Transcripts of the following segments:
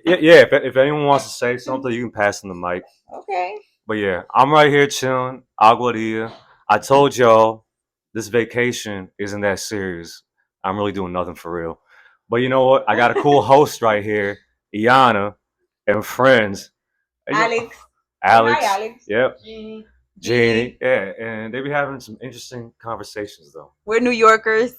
Yeah. If anyone wants to say something, you can pass them the mic. Okay. But yeah, I'm right here chilling, Aguadilla. I told y'all this vacation isn't that serious. I'm really doing nothing for real. But you know what? I got a cool host right here, Iana, and friends. And, Alex. Say hi, Alex. Alex. Yep. Jeannie. Jeannie. Yeah, and they be having some interesting conversations though. We're New Yorkers.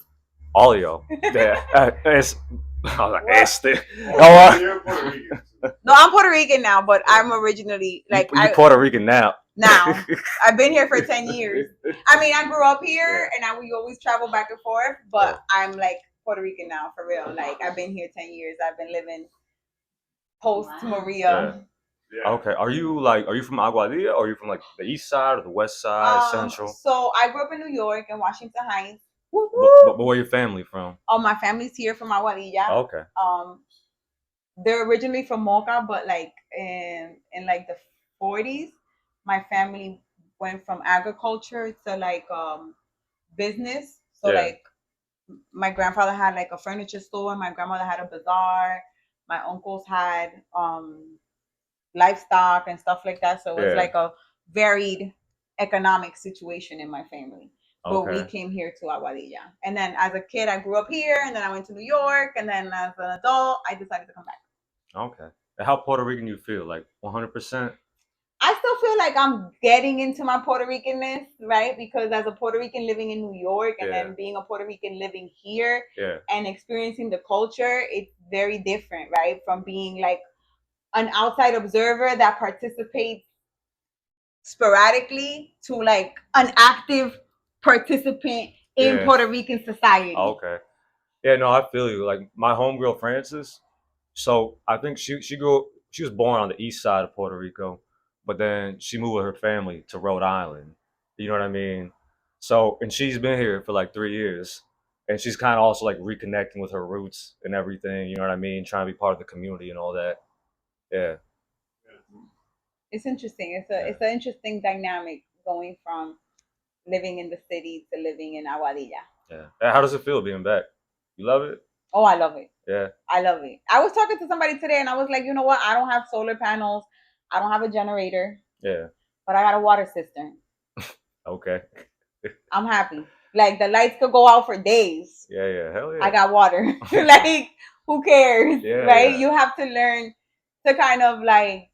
All of y'all. Yeah. I was like, What? este. Oh, You're Puerto Rican. No, I'm Puerto Rican now, but I'm originally like you Puerto Rican now. now. I've been here for 10 years. I mean, I grew up here Yeah. and we always travel back and forth, but Yeah. I'm like Puerto Rican now for real. Like I've been here 10 years. I've been living post Maria. Yeah. Okay. Are you from Aguadilla or are you from like the east side or the west side, central? So I grew up in New York in Washington Heights. But where your family from? Oh, my family's here from Aguadilla. Okay. They're originally from Mocha, but like in like the 40s, my family went from agriculture to like business. So Yeah. like my grandfather had like a furniture store, my grandmother had a bazaar, my uncles had livestock and stuff like that. So it was Yeah. like a varied economic situation in my family. But we Okay. came here to Aguadilla. And then as a kid, I grew up here, and then I went to New York, and then as an adult, I decided to come back. Okay. And how Puerto Rican you feel? Like 100%? I still feel like I'm getting into my Puerto Ricanness, right? Because as a Puerto Rican living in New York and Yeah. then being a Puerto Rican living here Yeah. and experiencing the culture, it's very different, right? From being like an outside observer that participates sporadically to like an active participant in Yeah. Puerto Rican society. Okay. Yeah, no, I feel you. Like my homegirl Frances, so I think she was born on the east side of Puerto Rico, but then she moved with her family to Rhode Island. You know what I mean? So and she's been here for like 3 years. And she's kind of also like reconnecting with her roots and everything, you know what I mean? Trying to be part of the community and all that. Yeah. It's interesting. Yeah. It's an interesting dynamic going from living in the city to living in Aguadilla. Yeah. How does it feel being back? You love it? Oh, I love it. Yeah. I love it. I was talking to somebody today and I was like, you know what? I don't have solar panels. I don't have a generator, Yeah. but I got a water cistern. Okay. I'm happy. Like the lights could go out for days. Yeah, yeah. Hell yeah. I got water. Like, who cares? Yeah, right? yeah. You have to learn to kind of like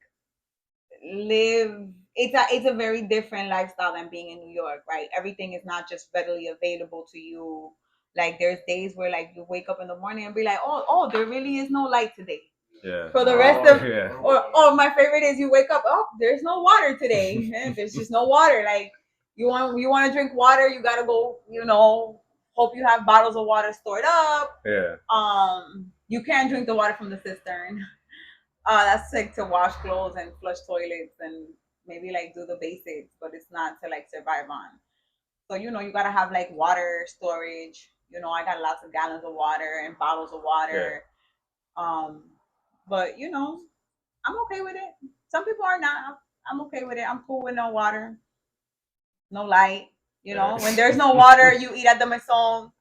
live. It's a very different lifestyle than being in New York, right? Everything is not just readily available to you. Like there's days where like you wake up in the morning and be like, oh, there really is no light today. Yeah. For the rest of yeah. or my favorite is you wake up, oh, there's no water today. There's just no water. Like you want to drink water, you gotta go, hope you have bottles of water stored up. Yeah. You can't drink the water from the cistern. That's like to wash clothes and flush toilets and maybe like do the basics, but it's not to like survive on. So you gotta have like water storage. I got lots of gallons of water and bottles of water. But I'm okay with it. Some people are not. I'm okay with it. I'm cool with no water, no light. Yeah. When there's no water, you eat at the maison.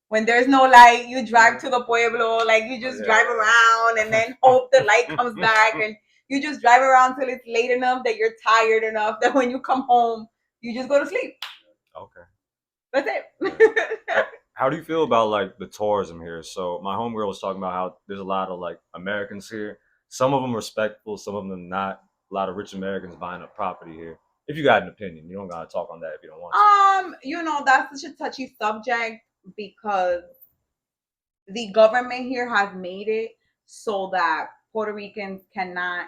When there's no light, you drive to the pueblo. Like you just drive around and then hope the light comes back, and you just drive around till it's late enough that you're tired enough that when you come home, you just go to sleep. Okay. That's it. How do you feel about like the tourism here? So my homegirl was talking about how there's a lot of like Americans here. Some of them respectful, some of them not. A lot of rich Americans buying up property here. If you got an opinion, you don't gotta talk on that if you don't want to. That's such a touchy subject because the government here has made it so that Puerto Ricans cannot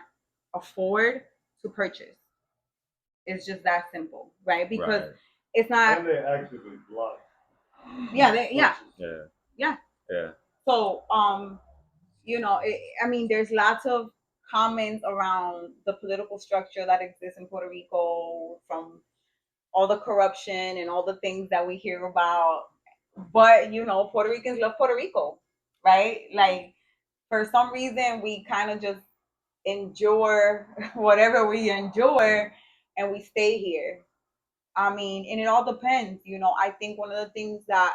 afford to purchase. It's just that simple, right? Because it's not. And they actively block. Yeah, Yeah. yeah. Yeah. So, I mean, there's lots of comments around the political structure that exists in Puerto Rico from all the corruption and all the things that we hear about. But, Puerto Ricans love Puerto Rico, right? Like, for some reason, we kind of just endure whatever we endure and we stay here. I mean, and it all depends. I think one of the things that,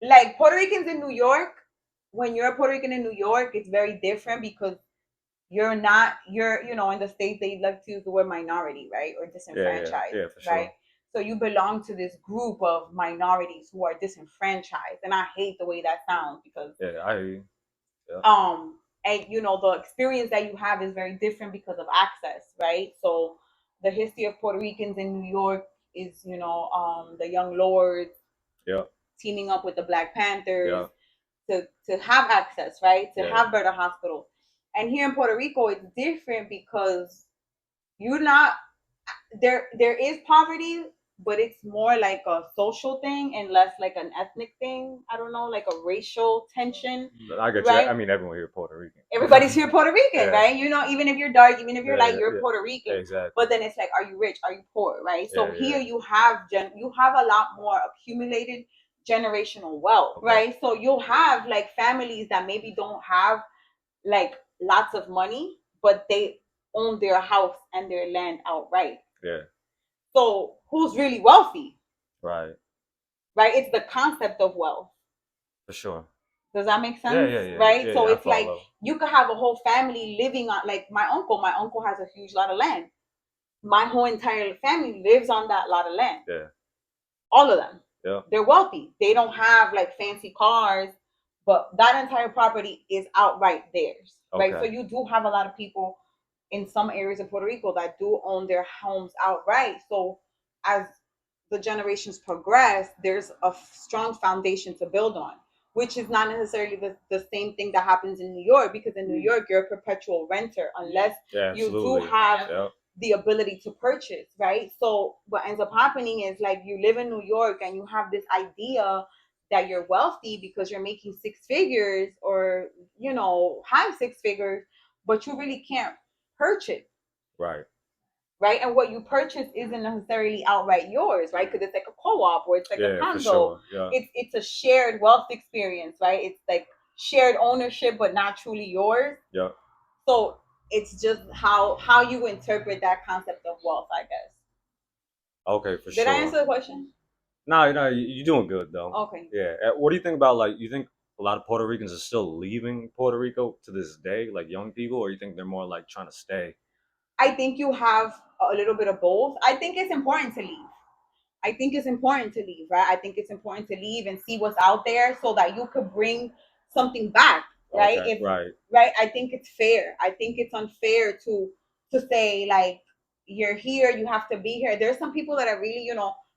like, Puerto Ricans in New York when you're a Puerto Rican in New York, it's very different because you're not you're in the states they love to use the word minority, right, or disenfranchised, Yeah, for right? sure. So you belong to this group of minorities who are disenfranchised, and I hate the way that sounds because Yeah, I hear you. Yeah, and the experience that you have is very different because of access, right? So the history of Puerto Ricans in New York is the young lords yeah, teaming up with the Black Panthers yeah, to have access, right? To yeah. have better hospitals. And here in Puerto Rico, it's different because you're not there is poverty, but it's more like a social thing and less like an ethnic thing. I don't know, like a racial tension, I get you. I right? mean, everyone here Puerto Rican. Everybody's here Puerto Rican, Yeah, right? Even if you're dark, even if you're light, yeah, you're yeah, Puerto Rican. exactly. But then it's like, are you rich? Are you poor? Right? So Yeah, here yeah. you have a lot more accumulated generational wealth, Okay. right? So you'll have like families that maybe don't have like lots of money, but they own their house and their land outright. Yeah, So who's really wealthy, right. right? It's the concept of wealth. For sure. Does that make Yeah, sense? yeah, yeah, Right? yeah, So yeah. I it's like follow. you could have a whole family living on, like my uncle. My uncle has a huge lot of land. My whole entire family lives on that lot of land. Yeah, All of them. yeah. They're wealthy. They don't have like fancy cars, but that entire property is outright theirs. Right? So Okay. you do have a lot of people in some areas of Puerto Rico that do own their homes outright. So as the generations progress, there's a strong foundation to build on, which is not necessarily the same thing that happens in New York, because in New York, you're a perpetual renter unless Yeah, you do absolutely. have Yeah, the ability to purchase, right? So what ends up happening is like you live in New York and you have this idea that you're wealthy because you're making six figures or high six figures, but you really can't purchase, right. right? And what you purchase isn't necessarily outright yours, right? Because it's like a co-op or it's like a Yeah, for condo. sure. Yeah, It's a shared wealth experience, right? It's like shared ownership, but not truly yours. yeah. So it's just how you interpret that concept of wealth, I guess. Okay, for Did I sure. answer the question? No, no, you're doing good though. Okay. Yeah. What do you think about like? You think a lot of Puerto Ricans are still leaving Puerto Rico to this day, like young people, or you think they're more like trying to stay? I think you have a little bit of both. I think it's important to leave. I think it's important to leave, right? I think it's important to leave and see what's out there so that you could bring something back, right? Okay. If Right. right, I think it's fair. I think it's unfair to say like you're here, you have to be here. There's some people that are really,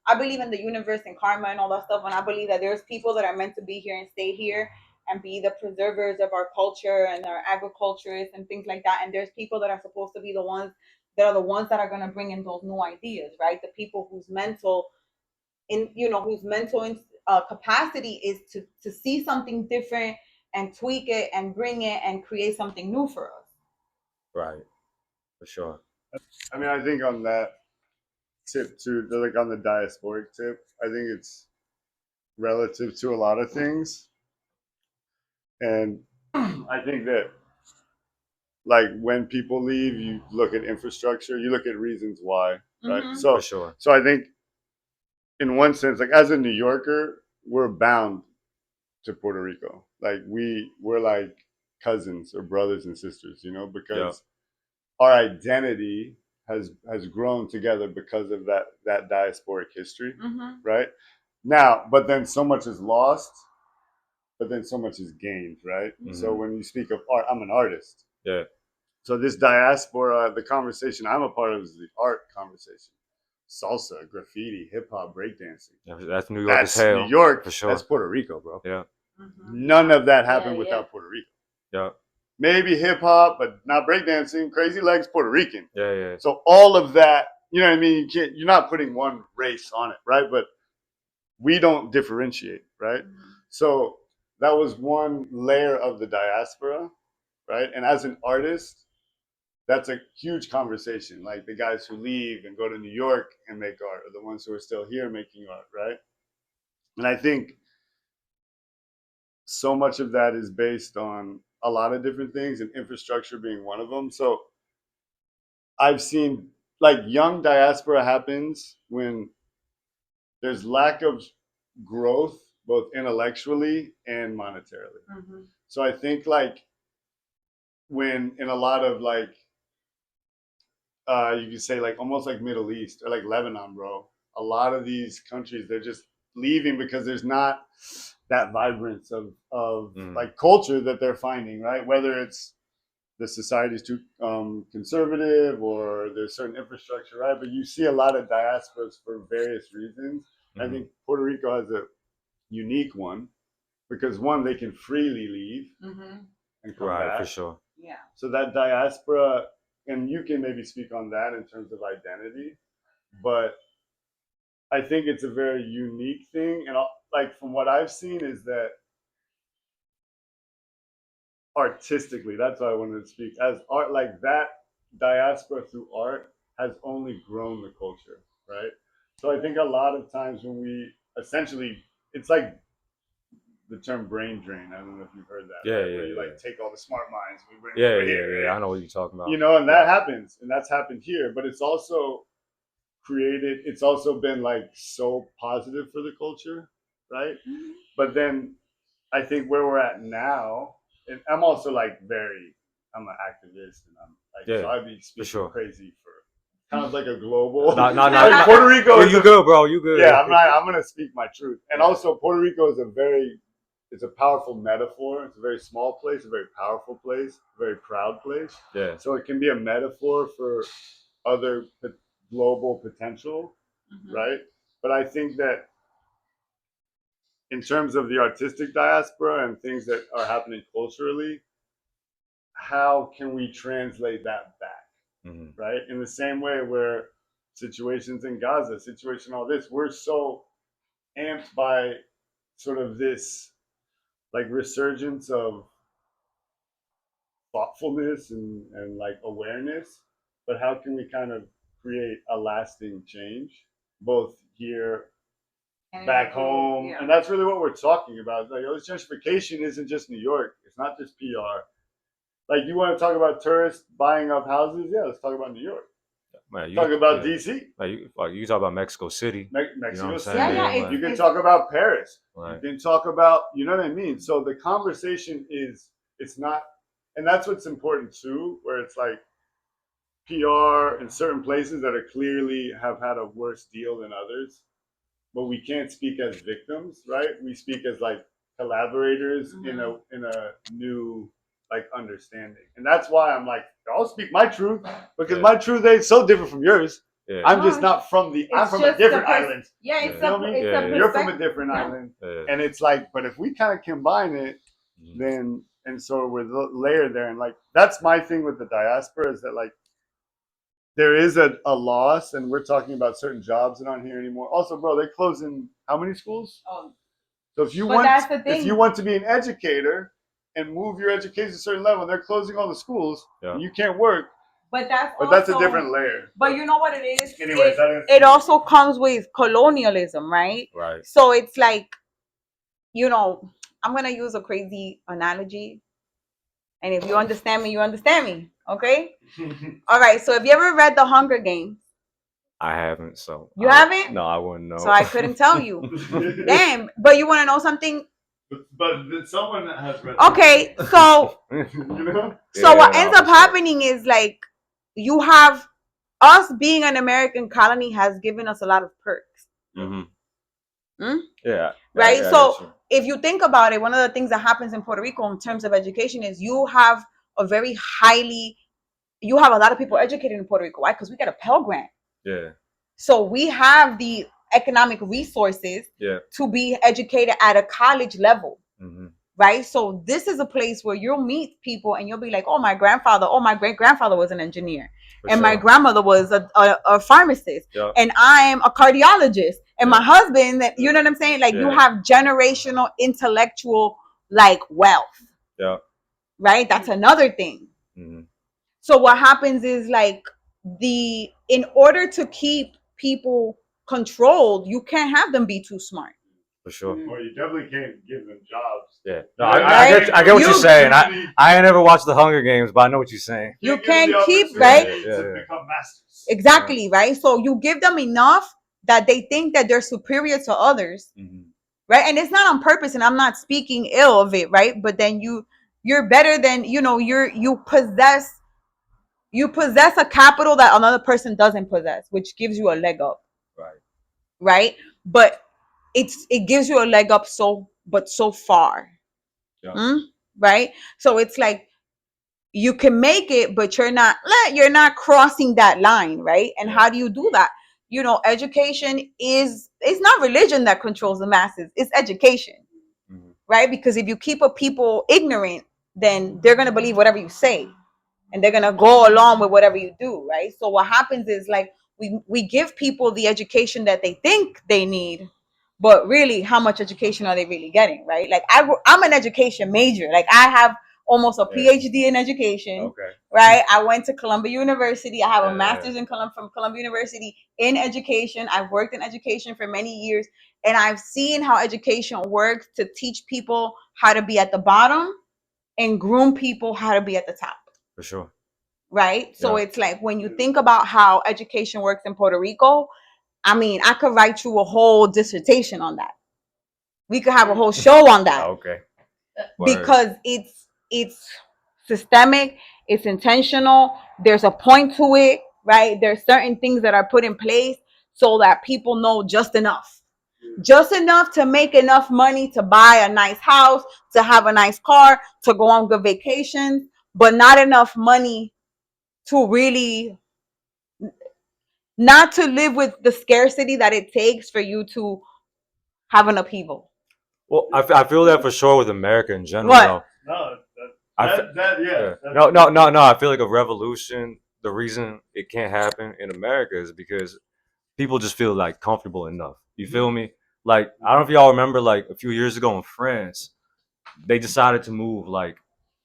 I believe in the universe and karma and all that stuff, and I believe that there's people that are meant to be here and stay here and be the preservers of our culture and our agriculturists and things like that. And there's people that are supposed to be the ones that are going to bring in those new ideas, right? The people whose mental capacity is to see something different and tweak it and bring it and create something new for us. Right. For sure. I mean, I think on that tip too, like on the diasporic tip, I think it's relative to a lot of things, and I think that like when people leave, you look at infrastructure, you look at reasons why, right? Mm-hmm. For So, sure. so I think in one sense, like as a New Yorker, we're bound to Puerto Rico. Like we're like cousins or brothers and sisters, Yeah. because our identity has grown together because of that diasporic history, Mm-hmm. right? Now, but then so much is lost, but then so much is gained, right? Mm-hmm. So when you speak of art, I'm an artist. Yeah. So this diaspora, the conversation I'm a part of is the art conversation. Salsa, graffiti, hip hop, breakdancing. Yeah, that's New York as That's New hell. York. For sure. That's Puerto Rico, bro. Yeah. Mm-hmm. None of that happened without Puerto Rico. Yeah. Maybe hip hop, but not breakdancing. Crazy Legs, Puerto Rican. Yeah. Yeah. So all of that, you know what I mean? You're not putting one race on it, right? But we don't differentiate, right? Mm-hmm. So that was one layer of the diaspora, right? And as an artist, that's a huge conversation. Like the guys who leave and go to New York and make art, or the ones who are still here making art, right? And I think so much of that is based on a lot of different things, and infrastructure being one of them. So I've seen like young diaspora happens when there's lack of growth both intellectually and monetarily. Mm-hmm. So I think like when in a lot of like you could say like almost like Middle East or like Lebanon, bro. A lot of these countries they're just leaving because there's not that vibrance of like culture that they're finding, right? Whether it's the society's too conservative or there's certain infrastructure, right? But you see a lot of diasporas for various reasons. I think Puerto Rico has a unique one because one, they can freely leave and come back. For sure. Yeah. So that diaspora, and you can maybe speak on that in terms of identity, but I think it's a very unique thing. And like from what I've seen is that artistically, that's why I wanted to speak as art, like that diaspora through art has only grown the culture, right? So I think a lot of times when we essentially, it's like the term brain drain. I don't know if you've heard that. Yeah, right? yeah, Where you yeah. like take all the smart minds. We bring Yeah. I know what you're talking about. You know, and that happens, and that's happened here. But it's also created. It's also been like so positive for the culture, right? Mm-hmm. But then I think where we're at now, and I'm also like I'm an activist, and I'm like, so I'd be speaking crazy for kind of like a global. No. Like Puerto Rico. You good, bro. You good. Yeah, I'm gonna speak my truth. And also, Puerto Rico is it's a powerful metaphor. It's a very small place, a very powerful place, a very proud place. Yeah. So it can be a metaphor for other global potential, right? But I think that in terms of the artistic diaspora and things that are happening culturally, how can we translate that back, right? In the same way where situations in Gaza, all this, we're so amped by sort of this like resurgence of thoughtfulness and like awareness, but how can we kind of create a lasting change both here back home? And that's really what we're talking about. Like, this gentrification isn't just New York. It's not just PR. Like, you want to talk about tourists buying up houses? Yeah, let's talk about New York. Man, talk about DC. Like you talk about Mexico City. Mexico City. Yeah, you can talk about Paris. Right. You can talk about, you know what I mean? So the conversation it's not, and that's what's important too, where it's like PR in certain places that are clearly have had a worse deal than others, but we can't speak as victims, right? We speak as like collaborators in a new like understanding. And that's why I'm like, I'll speak my truth because my truth ain't so different from yours. Yeah. I'm just not from I'm from a different island. Yeah, it's a You're from a different island. Yeah. And it's like, but if we kind of combine it, then, and so we're layered there. And like, that's my thing with the diaspora is that like, there is a loss, and we're talking about certain jobs that aren't here anymore. Also, bro, they're closing how many schools? Oh. So if you want to be an educator and move your education to a certain level, and they're closing all the schools, and you can't work. But that's a different layer. But you know what it is? Anyways, it also comes with colonialism, right? Right. So it's like, you know, I'm gonna use a crazy analogy. And if you understand me, you understand me. Okay? All right. So have you ever read The Hunger Games? I haven't. So you haven't? No, I wouldn't know. So I couldn't tell you. Damn. But you want to know something? But someone that has read. Okay. So, what ends up happening is like you have us being an American colony has given us a lot of perks. Yeah. Right. So if you think about it, one of the things that happens in Puerto Rico in terms of education is you have a lot of people educated in Puerto Rico. Why? Because we get a Pell Grant. Yeah. So we have the economic resources to be educated at a college level. Right. So this is a place where you'll meet people and you'll be like, oh, my great grandfather was an engineer. My grandmother was a pharmacist. And I'm a cardiologist. And my husband, you know what I'm saying? Like you have generational intellectual like wealth. Yeah. Right. That's another thing. So what happens is like in order to keep people controlled, you can't have them be too smart. For sure. Well, you definitely can't give them jobs. Yeah. No, I get what you're saying. I ain't never watched the Hunger Games, but I know what you're saying. You can't keep, right? To become masters. Exactly, right? So you give them enough that they think that they're superior to others. right? And it's not on purpose, and I'm not speaking ill of it, right? But then you're better than, you possess a capital that another person doesn't possess, which gives you a leg up. Right. Right? But it gives you a leg up so far. Yeah. Right? So it's like you can make it, but you're not crossing that line, right? And how do you do that? Education it's not religion that controls the masses, it's education. Mm-hmm. Right? Because if you keep a people ignorant, then they're going to believe whatever you say, and they're going to go along with whatever you do, right? So what happens is, like, we give people the education that they think they need, but really, how much education are they really getting, right? Like, I'm an education major. Like, I have almost a PhD in education. Okay. Right? I went to Columbia University. I have a master's from Columbia University in education. I've worked in education for many years, and I've seen how education works to teach people how to be at the bottom and groom people how to be at the top. For sure. Right? So it's like, when you think about how education works in Puerto Rico, I mean, I could write you a whole dissertation on that. We could have a whole show on that. Okay. Because it's systemic, it's intentional, there's a point to it, right? There's certain things that are put in place so that people know just enough to make enough money to buy a nice house, to have a nice car, to go on good vacations, but not enough money to really, not to live with the scarcity that it takes for you to have an upheaval. Well, I feel that for sure with America in general. What? No, No. I feel like a revolution, the reason it can't happen in America is because people just feel like comfortable enough. You feel me? Like, I don't know if y'all remember, like, a few years ago in France, they decided to move, like,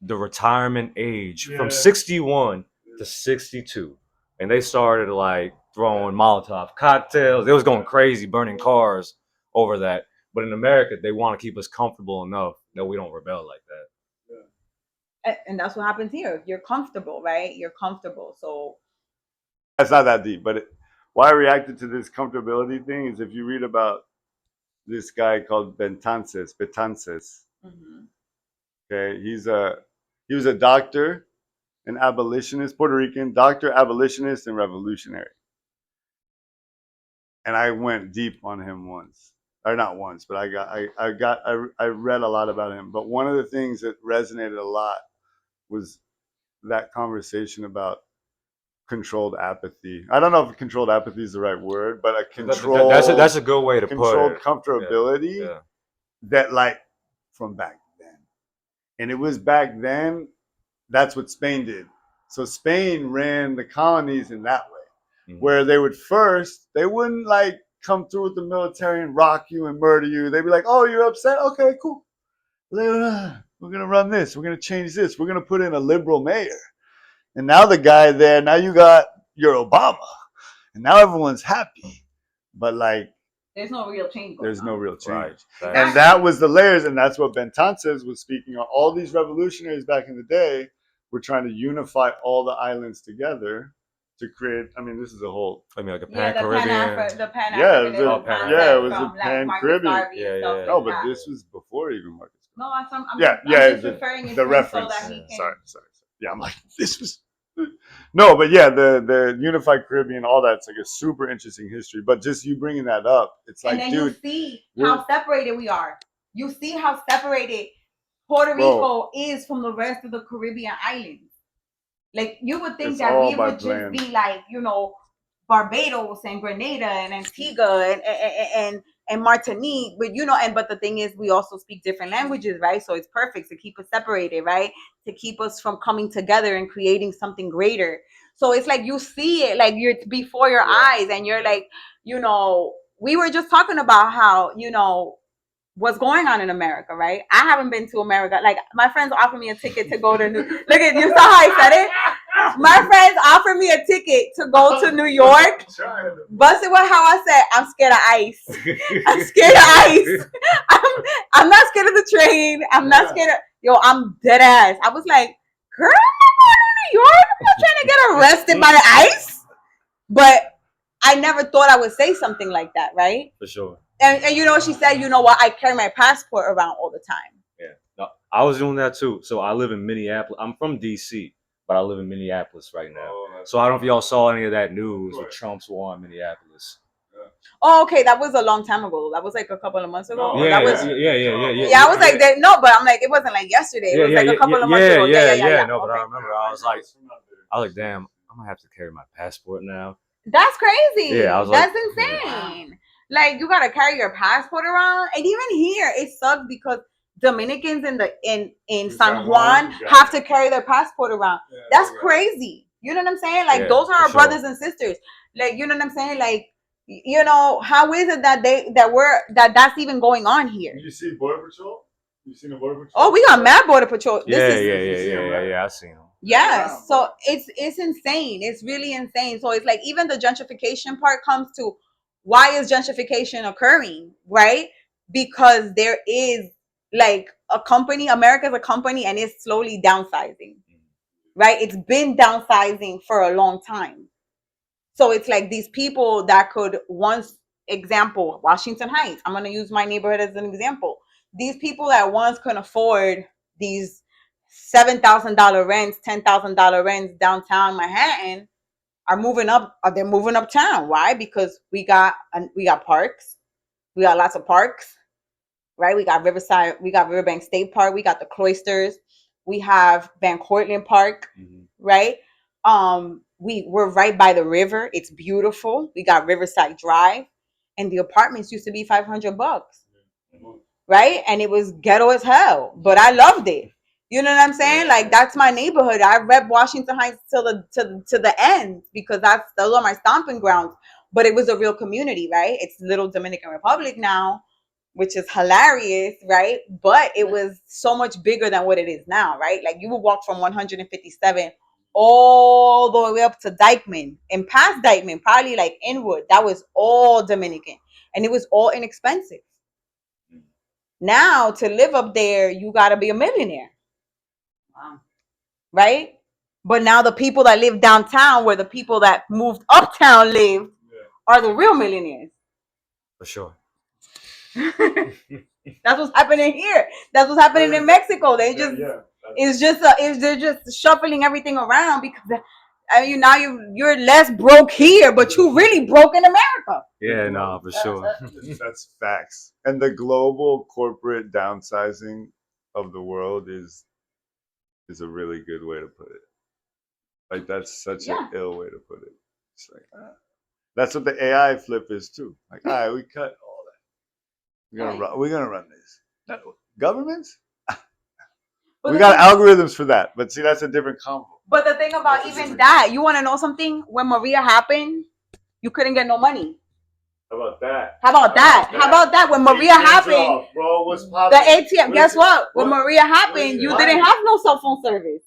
the retirement age from 61 to 62. And they started, like, throwing Molotov cocktails. They was going crazy, burning cars over that. But in America, they want to keep us comfortable enough that we don't rebel like that. And that's what happens here. You're comfortable, right? You're comfortable. So that's not that deep. But why I reacted to this comfortability thing is, if you read about this guy called Betances. Mm-hmm. Okay, he was a doctor, an abolitionist, Puerto Rican doctor, abolitionist, and revolutionary. And I went deep on him once, or not once, but I read a lot about him. But one of the things that resonated a lot was that conversation about controlled apathy. I don't know if controlled apathy is the right word, but a controlled, that's a good way to put it. Controlled comfortability that, like, from back then. And it was back then, that's what Spain did. So Spain ran the colonies in that way, where they wouldn't like come through with the military and rock you and murder you. They'd be like, oh, you're upset? Okay, cool. We're going to run this. We're going to change this. We're going to put in a liberal mayor. And now the guy there, now you got your Obama. And now everyone's happy. But, like, there's no real change. There's no real change. Right. And that was the layers. And that's what Betances was speaking on. All these revolutionaries back in the day were trying to unify all the islands together to create, I mean, this is a whole, I mean, like a Pan-Caribbean. The Pan-African. It was a Pan-Caribbean. Yeah. No, but this was before even Marcus. No, I'm just referring the reference. So that he can... Sorry. Yeah, I'm like, this was... No, but yeah, the Unified Caribbean, all that's like a super interesting history. But just you bringing that up, it's like, and then you see how separated we are. You see how separated Puerto Rico is from the rest of the Caribbean islands. Like, you would think that we would just be like, Barbados and Grenada and Antigua and Martinique, but but the thing is, we also speak different languages, right? So it's perfect to keep us separated, right? To keep us from coming together and creating something greater. So it's like, you see it, like, you're before your eyes, and you're like, we were just talking about how, what's going on in America, right? I haven't been to America. Like, my friends offered me a ticket to go to look at, you saw how I said it? My friends offered me a ticket to go to New York. But it was how I said, I'm scared of ice. I'm scared of ice. I'm not scared of the train. I'm not scared of, I'm dead ass. I was like, girl, I'm going to New York. I'm not trying to get arrested by the ice. But I never thought I would say something like that, right? For sure. And you know what she said? You know what? I carry my passport around all the time. Yeah, no, I was doing that too. So I live in Minneapolis. I'm from DC, but I live in Minneapolis right now. So I don't know if y'all saw any of that news with Trump's war in Minneapolis. Oh, okay, that was a long time ago. That was like a couple of months ago. Yeah, that was yeah. I was like, no, but I'm like, it wasn't like yesterday. It was like a couple of months ago. Yeah. No, but Okay. I remember I was like, damn, I'm gonna have to carry my passport now. That's crazy. Yeah, I was that's like, insane. Like you gotta carry your passport around, and even here it sucks because Dominicans in San Juan have to carry their passport around. That's crazy. You know what I'm saying? Like those are our brothers and sisters. Like you know what I'm saying? Like you know how is it that that's even going on here? You see Border Patrol? You seen the Border Patrol? Oh, we got mad Border Patrol. Yeah, I seen them. Yeah, so it's insane. It's really insane. So it's like even the gentrification part comes to why is gentrification occurring, right? Because there is like a company, America's a company, and it's slowly downsizing, right? It's been downsizing for a long time. So it's like these people that could once, example, Washington Heights. I'm going to use my neighborhood as an example. These people that once could afford these $7,000 rents, $10,000 rents downtown Manhattan are moving up. They're moving uptown. Why? Because we got parks. We got lots of parks, right? We got Riverside. We got Riverbank State Park. We got the Cloisters. We have Van Cortlandt Park, right? We're right by the river. It's beautiful. We got Riverside Drive, and the apartments used to be $500, right? And it was ghetto as hell, but I loved it. You know what I'm saying? Like that's my neighborhood. I rep Washington Heights till the end because those are my stomping grounds. But it was a real community, right? It's Little Dominican Republic now, which is hilarious, right? But it was so much bigger than what it is now, right? Like you would walk from 157 all the way up to Dykeman and past Dykeman, probably like Inwood. That was all Dominican, and it was all inexpensive. Now to live up there, you got to be a millionaire. Wow. Right? But now the people that live downtown, where the people that moved uptown live, are the real millionaires. For sure. That's what's happening here. That's what's happening in Mexico. They just they're just shuffling everything around because I mean now you're less broke here, but you really broke in America. Yeah, no, for sure. That's facts. And the global corporate downsizing of the world is a really good way to put it. Like that's such an ill way to put it. It's like that's what the AI flip is too. Like, all right, we cut all that. We're gonna run this. Governments? We got algorithms for that. But see, that's a different combo. But the thing about even that, you want to know something? When Maria happened, you couldn't get no money. How about that? How about that? When Maria happened, the ATM. Guess what? When Maria happened, you didn't have no cell phone service.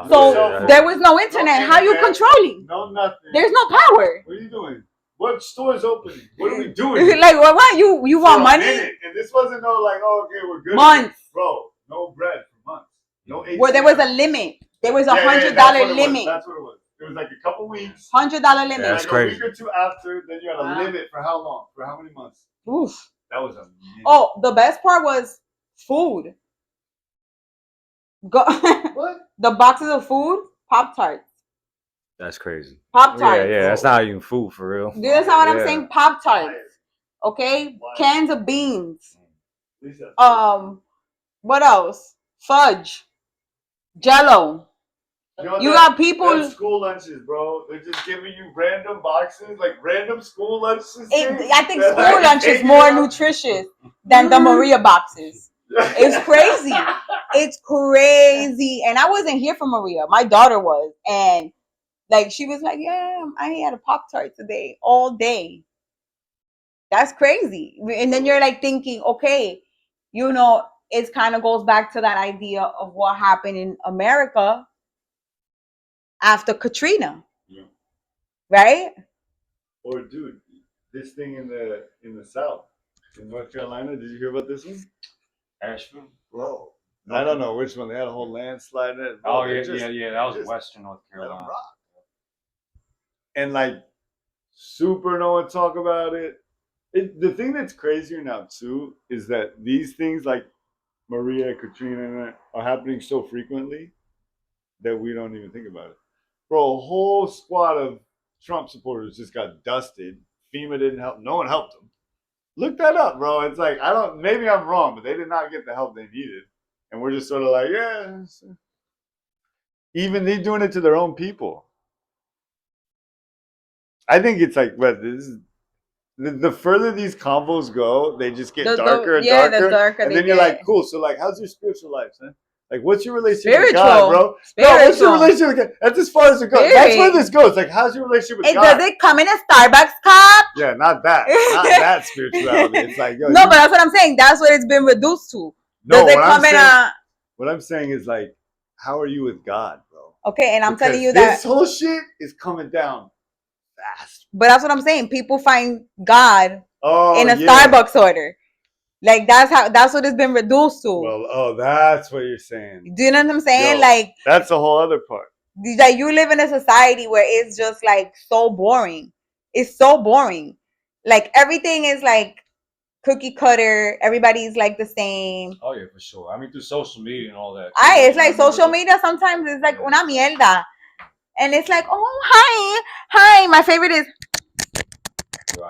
So there was no internet. How you controlling? No nothing. There's no power. What are you doing? What store's opening? What are we doing? Like what? You want money? And this wasn't no like, oh, okay, we're good. Months, bro. No bread for months. No ATM. Where there was a limit. There was $100 limit. That's what it was. It was like a couple weeks. $100 limit. That's like crazy. A week or two after, then you had a limit for how long? For how many months? Oof. That was amazing. Oh, the best part was food. What? The boxes of food, Pop-Tarts. That's crazy. Pop-Tarts. Yeah, that's not even food for real. That's not what I'm saying. Pop-Tarts. Okay? Cans of beans. What else? Fudge. Jello. You got people. School lunches, bro. They're just giving you random boxes, like random school lunches. I think school lunch is more nutritious than the Maria boxes. It's crazy. It's crazy. And I wasn't here for Maria. My daughter was. And like she was like, yeah, I had a Pop-Tart today, all day. That's crazy. And then you're like thinking, okay, you know, it kind of goes back to that idea of what happened in America after Katrina, right? Or dude, this thing in the South, in North Carolina. Did you hear about this one? Asheville, bro. I don't know which one. They had a whole landslide in it. Bro, yeah. That was Western North Carolina. And like, super no one talk about it. The thing that's crazier now too is that these things like Maria, Katrina are happening so frequently that we don't even think about it. Bro, a whole squad of Trump supporters just got dusted. FEMA didn't help. No one helped them. Look that up, bro. It's like I don't. Maybe I'm wrong, but they did not get the help they needed, and we're just sort of like, yeah. Even they're doing it to their own people. I think it's like, what this is. The further these combos go, they just get darker and darker. The darker and they then you're get. like, cool. So like, how's your spiritual life, man? Like, what's your relationship with God, bro? Spiritual. No, what's your relationship with God? That's as far as it goes. Spirit. That's where this goes. Like, how's your relationship with God? Does it come in a Starbucks cup? Yeah, not that. Not that spirituality. It's like, yo. No, but that's what I'm saying. That's what it's been reduced to. No, does it come in a... What I'm saying is like, how are you with God, bro? Okay, and I'm telling you that this whole shit is coming down fast. But that's what I'm saying. People find God in a Starbucks order. Like that's what it's been reduced to. Well, that's what you're saying. Do you know what I'm saying? Yo, like that's a whole other part. Like you live in a society where it's just like so boring. It's so boring. Like everything is like cookie cutter. Everybody's like the same. Oh yeah, for sure. I mean, through social media and all that. It's like social media sometimes is like una mierda. And it's like, oh hi. My favorite is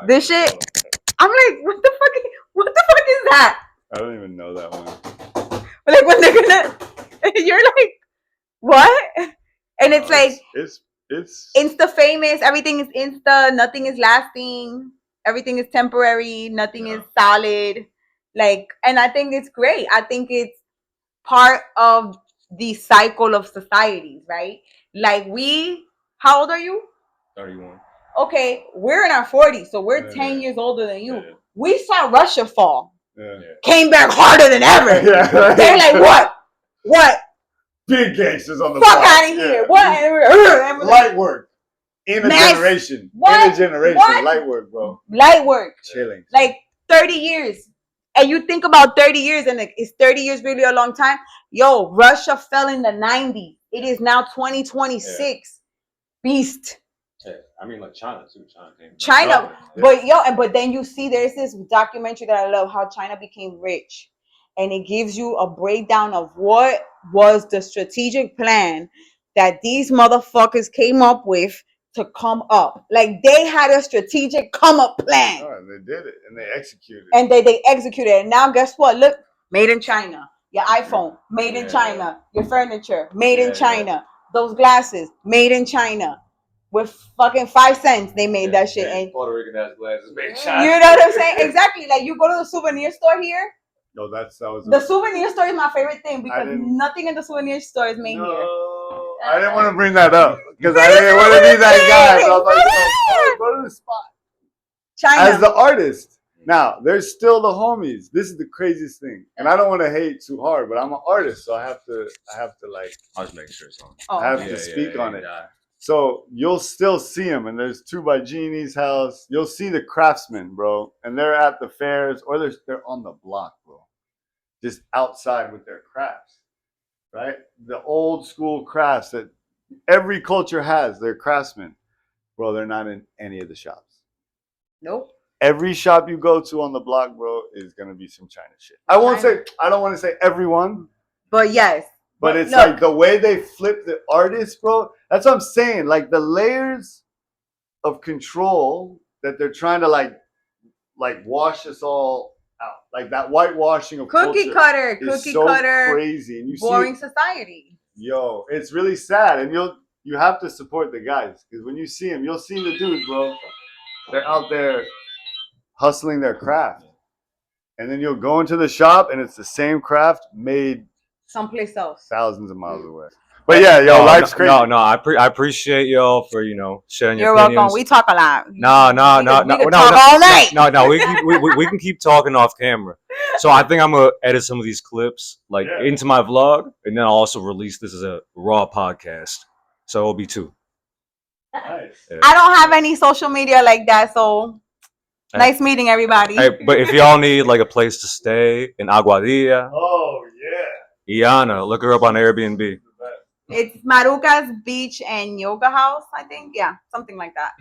this shit. I'm like, what the fuck is that? I don't even know that one. Like when they're gonna, you're like, what? And it's like it's Insta famous. Everything is Insta. Nothing is lasting. Everything is temporary. Nothing is solid. Like, and I think it's great. I think it's part of the cycle of societies, right? Like how old are you? 31. Okay, we're in our 40s, so we're 10 years older than you. We saw Russia fall. Came back harder than ever. They're like, what? Big gangsters on the fuck out of here. What? Light work. In a generation. What? In a generation. What? Light work, bro. Light work. Chilling. Like 30 years. And you think about 30 years, and is 30 years really a long time? Yo, Russia fell in the 90s. It is now 2026. Beast. Yeah, I mean, like China too. China, but then you see there's this documentary that I love, how China became rich, and it gives you a breakdown of what was the strategic plan that these motherfuckers came up with to come up. Like they had a strategic come up plan. Oh, and they did it, and they executed. And they executed it. And now guess what? Look, made in China. Your iPhone, made in China. Your furniture, made in China. Those glasses, made in China. With fucking 5 cents, they made that shit. And Puerto Rican ass glasses made in China. You know what I'm saying? Exactly. Like you go to the souvenir store here. No, that was the souvenir store is my favorite thing because nothing in the souvenir store is made here. I didn't want to bring that up because I didn't want to be that guy. But I was like, go to the spot. China. As the artist. Now, there's still the homies. This is the craziest thing. And I don't want to hate too hard, but I'm an artist, so I have to like I was making sure it's on. I have to speak on it. So you'll still see them, and there's 2 by Jeannie's house. You'll see the craftsmen, bro, and they're at the fairs or they're on the block, bro, just outside with their crafts, right? The old school crafts that every culture has. They're craftsmen, bro. They're not in any of the shops. Nope. Every shop you go to on the block, bro, is gonna be some China shit. I don't want to say everyone, but yes. But it's like the way they flip the artist, bro. That's what I'm saying. Like the layers of control that they're trying to like wash us all out. Like that whitewashing of cookie cutter crazy. And you boring society. Yo, it's really sad. And you have to support the guys. Because when you see them, you'll see the dudes, bro. They're out there hustling their craft. And then you'll go into the shop and it's the same craft made someplace else, thousands of miles away. But yeah, yo, life's crazy. I appreciate y'all for sharing your opinions. You're welcome. We talk a lot. No, talk all night. No, we can keep talking off camera. So I think I'm gonna edit some of these clips into my vlog, and then I'll also release this as a raw podcast. So it'll be 2. Nice. Yeah. I don't have any social media like that, so nice meeting everybody. Hey, but if y'all need like a place to stay in Aguadilla. Oh yeah. Iana, look her up on Airbnb. It's Maruca's Beach and Yoga House, I think. Yeah, something like that.